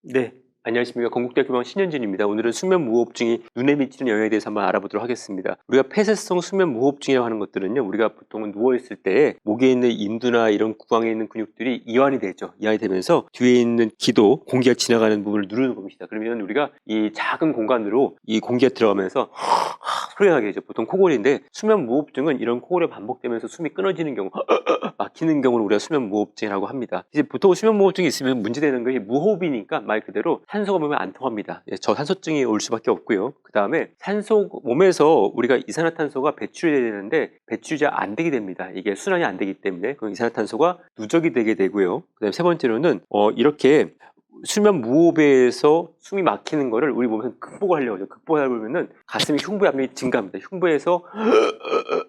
네, 안녕하십니까. 건국대학교병원 신현진입니다. 오늘은 수면 무호흡증이 눈에 미치는 영향에 대해서 한번 알아보도록 하겠습니다. 우리가 폐쇄성 수면 무호흡증이라고 하는 것들은요, 우리가 보통은 누워있을 때 목에 있는 인두나 이런 구강에 있는 근육들이 이완이 되죠. 이완이 되면서 뒤에 있는 기도, 공기가 지나가는 부분을 누르는 겁니다. 그러면 우리가 이 작은 공간으로 이 공기가 들어가면서 소리가 나게 되죠. 보통 코골이인데, 수면 무호흡증은 이런 코골이 반복되면서 숨이 끊어지는 경우, 막히는 경우를 우리가 수면 무호흡증이라고 합니다. 이제 보통 수면 무호흡증이 있으면 문제되는 것이 무호흡이니까 말 그대로 산소가 몸에 안 통합니다. 저산소증이 올 수밖에 없고요. 그 다음에 산소 몸에서 우리가 이산화탄소가 배출이 되는데 배출이 잘 안 되게 됩니다. 이게 순환이 안 되기 때문에 그 이산화탄소가 누적이 되게 되고요. 그다음에 세 번째로는 이렇게 수면 무호흡에서 숨이 막히는 거를 우리 몸에서 극복을 하려고 하죠. 극복하려면은 가슴이 흉부 압력이 증가합니다. 흉부에서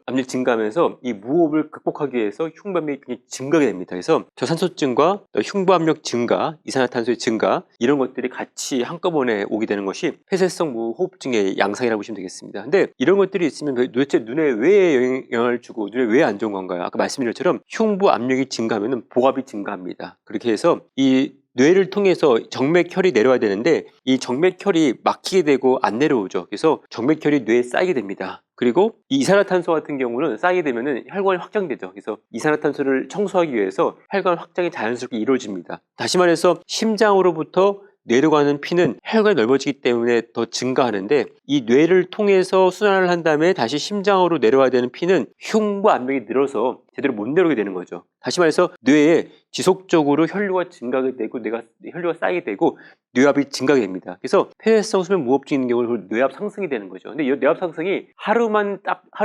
압력이 증가하면서 이 무호흡을 극복하기 위해서 흉부 압력이 증가하게 됩니다. 그래서 저산소증과 흉부 압력 증가, 이산화탄소의 증가 이런 것들이 같이 한꺼번에 오게 되는 것이 폐쇄성 무호흡증의 양상이라고 보시면 되겠습니다. 근데 이런 것들이 있으면 도대체 눈에 왜 영향을 주고 눈에 왜 안 좋은 건가요? 아까 말씀드린 것처럼 흉부 압력이 증가하면 보압이 증가합니다. 그렇게 해서 이 뇌를 통해서 정맥혈이 내려와야 되는데 이 정맥혈이 막히게 되고 안 내려오죠. 그래서 정맥혈이 뇌에 쌓이게 됩니다. 그리고 이 이산화탄소 같은 경우는 쌓이게 되면은 혈관이 확장되죠. 그래서 이산화탄소를 청소하기 위해서 혈관 확장이 자연스럽게 이루어집니다. 다시 말해서 심장으로부터 뇌로 가는 피는 혈관이 넓어지기 때문에 더 증가하는데 이 뇌를 통해서 순환을 한 다음에 다시 심장으로 내려와야 되는 피는 흉부 압력이 늘어서 제대로 못 내려오게 되는 거죠. 다시 말해서 뇌에 지속적으로 혈류가 증가하게 되고 혈류가 쌓이게 되고 뇌압이 증가하게 됩니다. 그래서 폐쇄성 수면 무호흡증 있는 경우는 뇌압 상승이 되는 거죠. 근데 이 뇌압 상승이 하루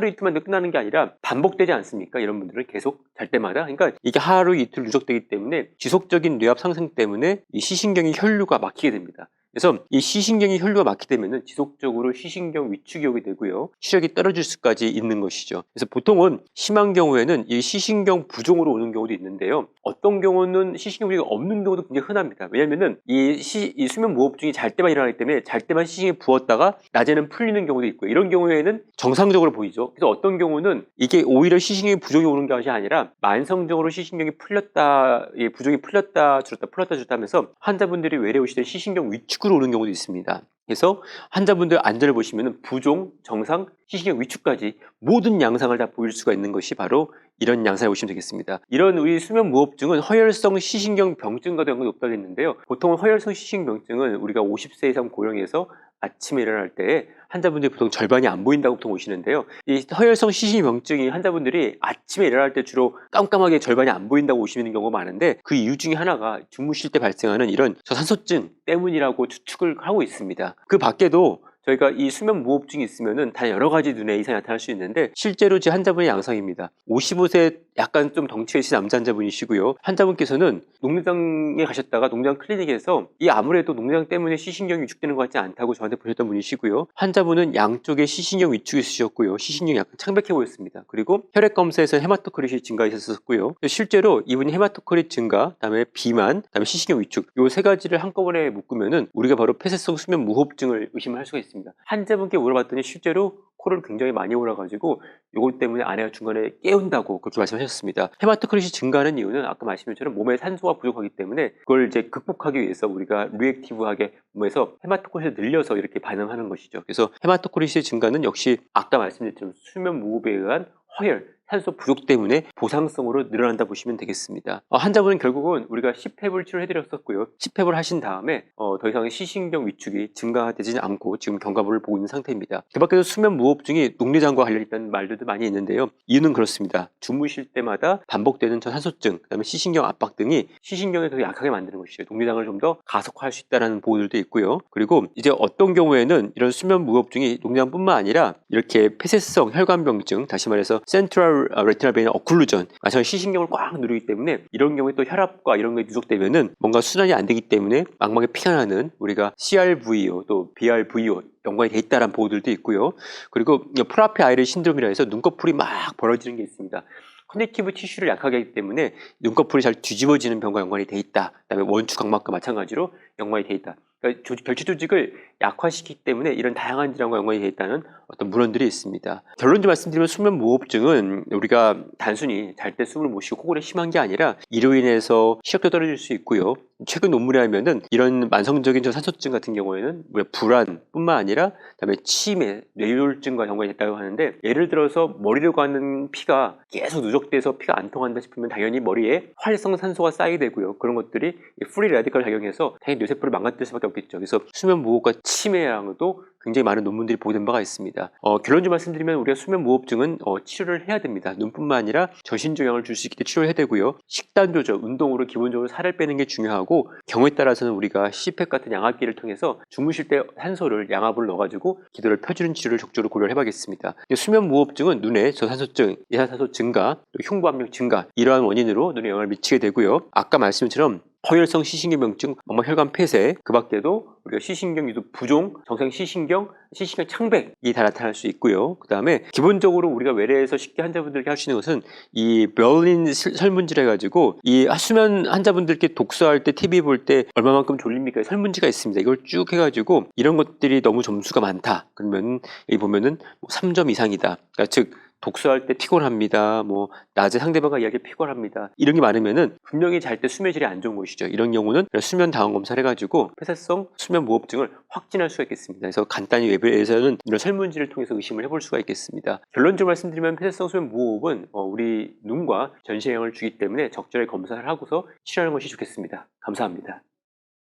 이틀만 끝나는 게 아니라 반복되지 않습니까? 이런 분들은 계속 잘 때마다. 그러니까 이게 하루 이틀 누적되기 때문에 지속적인 뇌압 상승 때문에 이 시신경의 혈류가 막히게 됩니다. 그래서 이 시신경이 혈류가 막히게 되면 지속적으로 시신경 위축이 오게 되고요. 시력이 떨어질 수까지 있는 것이죠. 그래서 보통은 심한 경우에는 이 시신경 부종으로 오는 경우도 있는데요. 어떤 경우는 시신경 부종이 없는 경우도 굉장히 흔합니다. 왜냐하면 이 수면 무호흡증이 잘 때만 일어나기 때문에 잘 때만 시신경이 부었다가 낮에는 풀리는 경우도 있고요. 이런 경우에는 정상적으로 보이죠. 그래서 어떤 경우는 이게 오히려 시신경이 부종이 오는 것이 아니라 만성적으로 시신경이 풀렸다, 부종이 풀렸다 줄었다 하면서 환자분들이 외래 오시던 시신경 위축으로 오는 경우도 있습니다. 그래서 환자분들 안전을 보시면 부종, 정상, 시신경 위축까지 모든 양상을 다 보일 수가 있는 것이 바로 이런 양상을 보시면 되겠습니다. 이런 우리 수면 무호흡증은 허혈성 시신경 병증과도 연관이 높다고 했는데요. 보통 허혈성 시신경 병증은 우리가 50세 이상 고령에서 아침에 일어날 때 환자분들이 보통 절반이 안 보인다고 보통 오시는데요. 이 허혈성 시신병증이 환자분들이 아침에 일어날 때 주로 깜깜하게 절반이 안 보인다고 오시는 경우가 많은데 그 이유 중에 하나가 주무실 때 발생하는 이런 저산소증 때문이라고 추측을 하고 있습니다. 그 밖에도 저희가 이 수면 무호흡증이 있으면은 다 여러 가지 눈에 이상이 나타날 수 있는데 실제로 제 환자분의 양상입니다. 55세 약간 좀 덩치가 있으신 남자 환자분이시고요. 환자분께서는 농장에 가셨다가 농장 클리닉에서 이 아무래도 농장 때문에 시신경이 위축되는 것 같지 않다고 저한테 보셨던 분이시고요. 환자분은 양쪽에 시신경 위축이 있으셨고요. 시신경이 약간 창백해 보였습니다. 그리고 혈액 검사에서 헤마토크릿이 증가하셨었고요. 실제로 이분이 헤마토크릿 증가, 그다음에 비만, 그다음에 시신경 위축 요 세 가지를 한꺼번에 묶으면은 우리가 바로 폐쇄성 수면 무호흡증을 의심을 할 수가 있습니다. 환자분께 물어봤더니 실제로 코를 굉장히 많이 골아가지고 이것 때문에 아내가 중간에 깨운다고 그렇게 말씀하셨습니다. 헤마토크릿이 증가하는 이유는 아까 말씀드린 것처럼 몸에 산소가 부족하기 때문에 그걸 이제 극복하기 위해서 우리가 리액티브하게 몸에서 헤마토크릿을 늘려서 이렇게 반응하는 것이죠. 그래서 헤마토크릿의 증가는 역시 아까 말씀드린 것처럼 수면 무호흡에 의한 허혈, 산소 부족 때문에 보상성으로 늘어난다 보시면 되겠습니다. 환자분은 결국은 우리가 10회 치료해드렸었고요. 10회 하신 다음에 더 이상 시신경 위축이 증가되지 않고 지금 경과물을 보고 있는 상태입니다. 그 밖에도 수면 무호흡증이 녹내장과 관련있다는 말들도 많이 있는데요. 이유는 그렇습니다. 주무실 때마다 반복되는 저산소증, 그다음에 시신경 압박 등이 시신경을 더 약하게 만드는 것이죠. 녹내장을 좀 더 가속화할 수 있다는 보도들도 있고요. 그리고 이제 어떤 경우에는 이런 수면 무호흡증이 녹내장뿐만 아니라 이렇게 폐쇄성 혈관병증, 다시 말해서 센트럴 레티널 베인 어클루전, 마찬가지로 시신경을 꽉 누르기 때문에 이런 경우에 또 혈압과 이런 게 누적되면은 뭔가 순환이 안 되기 때문에 망막에 피가 나는 우리가 CRVO 또 BRVO 연관이 돼 있다는 보도들도 있고요. 그리고 프라페 아이레 신드롬이라 해서 눈꺼풀이 막 벌어지는 게 있습니다. 커넥티브 티슈를 약하게 하기 때문에 눈꺼풀이 잘 뒤집어지는 병과 연관이 돼 있다. 그다음에 원추 각막과 마찬가지로 연관이 돼 있다. 그러니까 결핍 조직을 약화시키기 때문에 이런 다양한 질환과 연관이 되어 있다는 어떤 문헌들이 있습니다. 결론적으로 말씀드리면 수면 무호흡증은 우리가 단순히 잘 때 숨을 못 쉬고 코골이 심한 게 아니라 이로 인해서 시력도 떨어질 수 있고요. 최근 논문에 하면은 이런 만성적인 저산소증 같은 경우에는 불안뿐만 아니라 그다음에 치매, 뇌졸중과 연관이 됐다고 하는데, 예를 들어서 머리로 가는 피가 계속 누적돼서 피가 안 통한다 싶으면 당연히 머리에 활성산소가 쌓이게 되고요. 그런 것들이 프리 라디컬 작용해서 당연히 뇌세포를 망가뜨릴 수밖에 없겠죠. 그래서 수면 무호흡과 치매랑도 굉장히 많은 논문들이 보고된 바가 있습니다. 결론적으로 말씀드리면 우리가 수면 무호흡증은 치료를 해야 됩니다. 눈뿐만 아니라 전신적 영향을 줄 수 있기 때문에 치료를 해야 되고요. 식단 조절, 운동으로 기본적으로 살을 빼는 게 중요하고, 경우에 따라서는 우리가 CPAP 같은 양압기를 통해서 주무실 때 산소를 양압을 넣어가지고 기도를 펴주는 치료를 적극적으로 고려를 해봐겠습니다. 수면 무호흡증은 눈의 저산소증, 이산화탄소 증가, 흉부 압력 증가, 이러한 원인으로 눈에 영향을 미치게 되고요. 아까 말씀처럼 허혈성 시신경병증, 망막혈관 폐쇄, 그 밖에도 우리가 시신경 유도 부종, 정상 시신경 창백이 다 나타날 수 있고요. 그 다음에 기본적으로 우리가 외래에서 쉽게 환자분들께 할 수 있는 것은 이 베를린 설문지를 해가지고 이 수면 환자분들께 독서할 때, TV 볼 때 얼마만큼 졸립니까? 설문지가 있습니다. 이걸 쭉 해가지고 이런 것들이 너무 점수가 많다, 그러면 여기 보면은 3점 이상이다. 그러니까 즉 독서할 때 피곤합니다. 낮에 상대방과 이야기할 때 피곤합니다. 이런 게 많으면은 분명히 잘 때 수면 질이 안 좋은 것이죠. 이런 경우는 수면 다원 검사를 해가지고 폐쇄성 수면 무호흡증을 확진할 수가 있겠습니다. 그래서 간단히 외부에서는 이런 설문지를 통해서 의심을 해볼 수가 있겠습니다. 결론적으로 말씀드리면 폐쇄성 수면 무호흡은 우리 눈과 전신에 영향을 주기 때문에 적절히 검사를 하고서 치료하는 것이 좋겠습니다. 감사합니다.